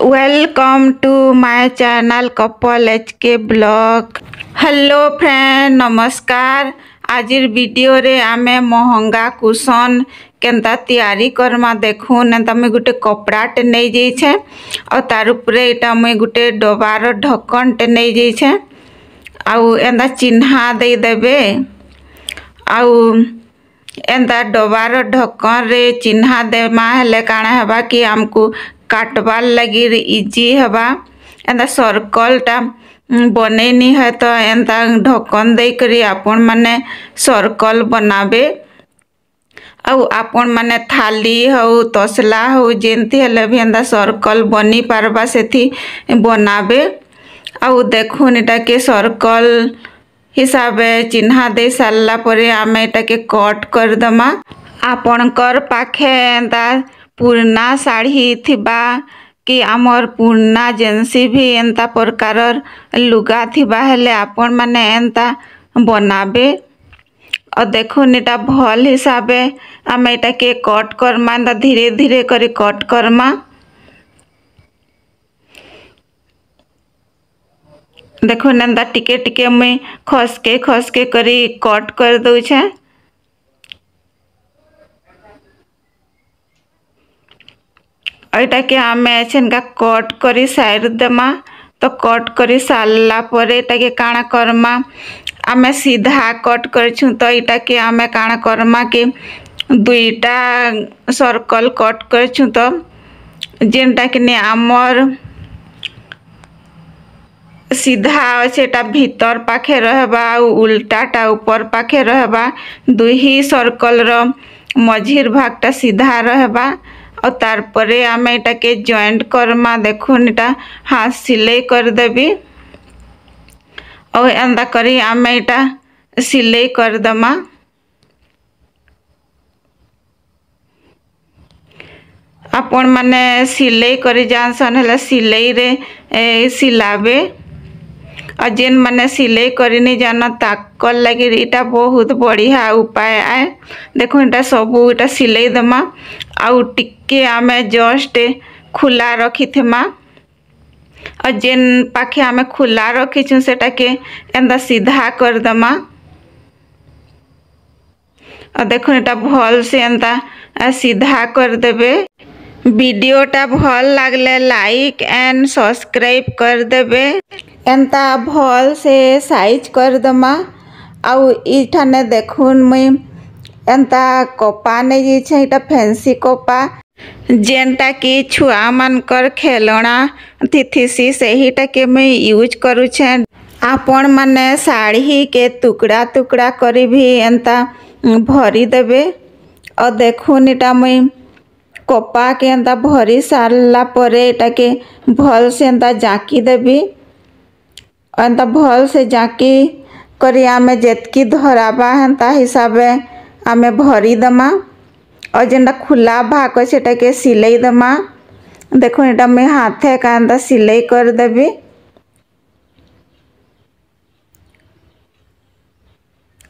Welcome to my channel couple HK blog. Hello friend, नमस्कार। आजिर video रे आमे महंगा कुशन केनता तैयारी करमा देखून एंता मुई गुटे कपड़ाटे नहीं जाइछे और तार उपरे एटा मुई गुटे डबार ढक्कनटे नहीं जाइछे आउ एंता चिन्हा दे देबे आउ एंता डबार ढक्कन रे चिन्हा देमा हेले काଣା हेबा कि हमको काटबार लगी इजी हेबा। एंता सर्कलटा बनेनी है तो एंता ढक्कन दे करी आपण माने सर्कल बनाबे आउ आपण माने थाली हो तसला हो जेंती हेले भी एंता सर्कल बनी पारबा सेथी बनाबे। आउ देखुन एटा के सर्कल हिसाबे चिन्हा दे सारला परे आमे एटा के कट कर दमा। आपणकर पाखे एंता पुराना साड़ी थिबा कि आमर पुराना जेंसी भी एंता प्रकार लुगा थिबा हेले आपण माने एंता बनाबे। और देखुन एटा भल हिसाबे आमे एटा के कट करमा एंता धीरे धीरे करी कट करमा। देखुन एंता टिके टिके मुई खसके करी कट कर दउछे। एटा के आमे एछनका कट करी साइड देमा। तो कट करी सारला परे एटा के काଣା करमा आमे सीधा कट करछु तो एटा के आमे काଣା करमा कि दुईटा सर्कल कट करछु तो जेनटा कि ने आमर सीधा अच्छे एटा भीतर पाखे रहबा उल्टाटा ऊपर पाखे रहबा दुई ही सर्कल रो मझिर भागटा सीधा रहबा और तार परे आमे एटा के जॉइंट करमा। देखुन एटा हाथ सिलाई कर देबी और एंदा करी आमे एटा सिलाई कर दमा। आपण माने सिलाई करी जानसन हेला सिलाई रे सिलाबे और जेन माने सिलाई करी नहीं जान ताकल लगी इटा बहुत बढ़िया उपाय आए। देखो इटा सबू इटा सिलाई दमा आउ टिके आमे जस्ट खुला रखी थेमा और जेन पाखे आमे खुला रखीछु सेटा के एंदा सीधा कर दमा। और देखो इटा भल से एंदा सीधा कर देबे। वीडियोटा भल लागले लाइक एंड सब्सक्राइब कर देबे। एंता भल से साइज कर दमा आउ इठाने देखुन मुई एंता कपा नहीं जाइछे इटा फैंसी कपा जेनटा कि छुआ मानकर खेलना थिथिसी सेहीटा के मुई यूज करूछे। आपण माने साड़ी के टुकड़ा टुकड़ा करी भी एंता भरी देबे। और देखुन इटा मुई कपा के एंता भरी सारला परे एटा के भल से एंता जाकी देबी। एंता भल से जाकी करी आमे जेतकी धराबा हेंता हिसाबे आमे भरी दमा और जेनटा खुला भाग अच्छे एटा के सिलाई दमा। देखो एटा मैं हाथे का एंता सिलाई कर देबी।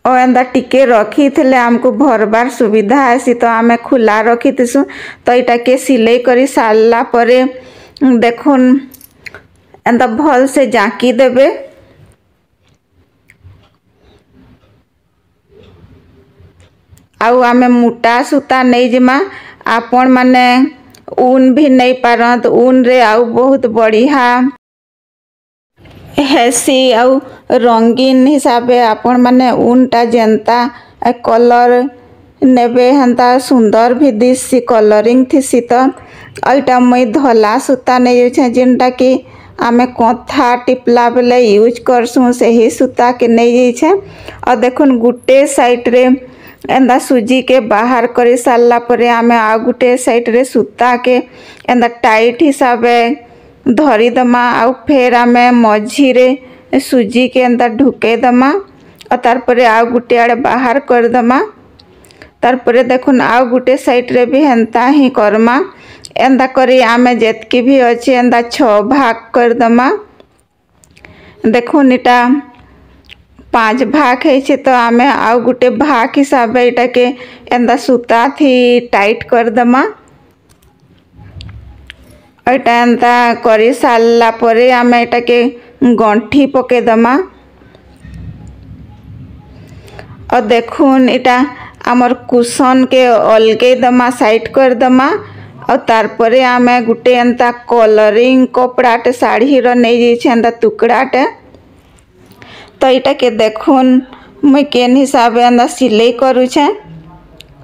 और एंता टिके रखी थे आमको भरबार सुविधा आसी तो आमे खुला रखी थीसु तो इटा के सिलाई करी सारला परे देखुन एंता भल से जाकी देबे। आउ आमे मोटा सूता नहीं जिमा आपण माने ऊन भी नहीं पारत ऊन रे आउ बहुत बढ़िया हेसी आउ रंगीन हिसाबे आपण माने ऊनटा जेंता कलर नेबे हेंता सुंदर भी दिसी कलरिंग थिसी। तो एटा मुई धला सूता नहीं जाइछे जेनटा कि आमे कथा टिपला बेले यूज करसु सही सूता के नहीं जाइछे। और देखुन गुटे साइड रे एंदा सूजी के बाहर करी सारला परे आमे आ गुटे साइड रे सूता के एंदा टाइट हिसाबे धरी दमा आउ फेर आमे मझी रे सूजी के एंता ढुके दमा और तार परे आ गुटे आड़े बाहर कर दमा। तार परे देखुन आ गुटे साइड रे भी हेंता ही करमा। एंदा करी आमे जेतकी भी अच्छे एंदा 6 भाग कर दमा। देखुन इटा 5 भाग है तो आमे आ गुटे भाग हिसाबे इटा के एंदा सूता थी टाइट कर दमा। एटा एंता करी सारला परे आमे एटा के गंठी पके दमा। और देखुन एटा आमर कुशन के अलगे दमा साइड कर दमा। और तार परे आमे गुटे एंता कलरिंग कपड़ाटे साड़ी रो नै जे एंता टुकड़ाटे। तो एटा के देखुन मुई केन हिसाबे एंता सिलाई करू छे।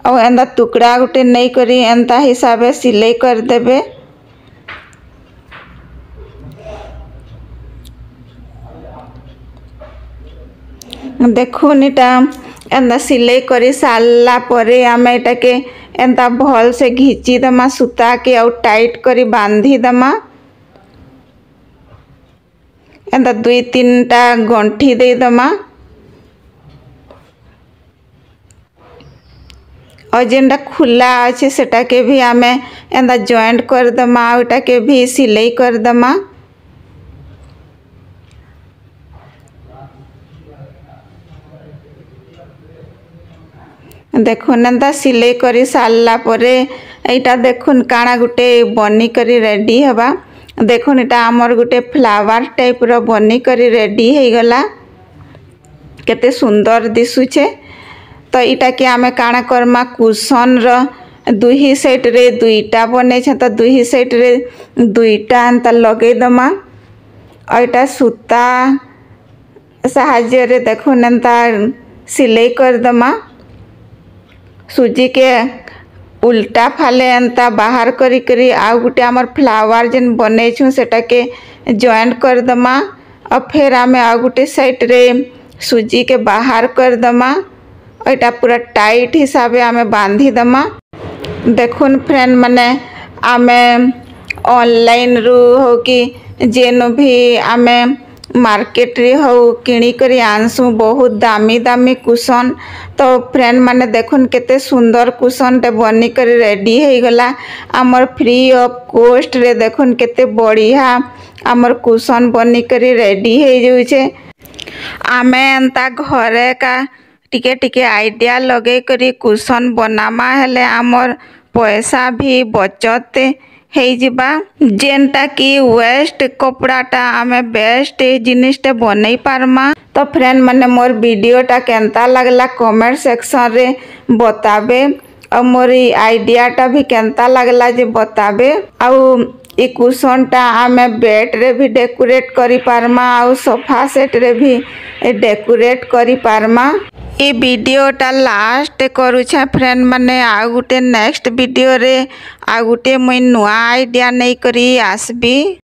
और एंता टुकड़ा गुटे नै करी एंता हिसाबे सिलाई कर देबे। देखुन एटा एंता सिलाई करी सारला परे आमे एटा के एंता भल से घिची दमा सूता के और टाइट करी बांधी दमा। एंता 2-3टा गंठी दे दमा। और जेनटा खुला अच्छे सेटा के भी आमे एंता जॉइंट कर दमा और एटा के भी सिलाई कर दमा। देखुन एंता सिलाई करी सारला परे एटा देखुन काना गुटे बनी करी रेडी हबा। देखुन एटा आमर गुटे फ्लावर टाइप रो बनी करी रेडी हे गला। केते सुंदर दिसुचे। तो एटा के आमे काना करमा कुशन रो दुही साइड रे दुईटा बने छ। तो दुही साइड रे दुईटा एंता लगे दमा। और एटा सूता साहाଯ୍य रे देखुन एंता सिलाई कर दमा। सूजी के उल्टा फाले एंता बाहर करी करी आ गुटे आमर फ्लावर जेन बने छु सेटा के जॉइंट कर दमा। और फिर आमे आ गुटे साइड रे सूजी के बाहर कर दमा। और एटा पूरा टाइट हिसाबे आमे बांधी दमा। देखुन फ्रेंड माने आमे ऑनलाइन रु हो कि जेनु भी आमे मार्केट रे हो किणी करी आनसु बहुत दामी दामी कुशन। तो फ्रेंड माने देखुन केते सुंदर कुशन टे बनी करी रेडी हे गला। आमर फ्री ऑफ कॉस्ट रे देखुन केते बढ़िया आमर कुशन बनी करी रेडी हे जाउछे। आमे एंता घरे का टिके टिके आइडिया लगे करी कुशन बनामा हेले आमर पैसा भी बचत हे जिबा। जेनटा कि वेस्ट कपड़ाटा आमे बेस्ट जिनिसटे बनै पारमा। तो फ्रेंड माने मोर वीडियोटा केनता लागला कमेंट सेक्शन रे बताबे। और मोर आइडियाटा भी केनता लागला जे बताबे। आउ ई कुशनटा आमे बेड रे भी डेकोरेट करी पारमा और सोफा सेट रे भी डेकोरेट करी पारमा। ई वीडियोटा लास्ट करू छे फ्रेंड माने आ गुटे नेक्स्ट वीडियो रे आ गुटे मुई नुआ आइडिया नै करी आसबी।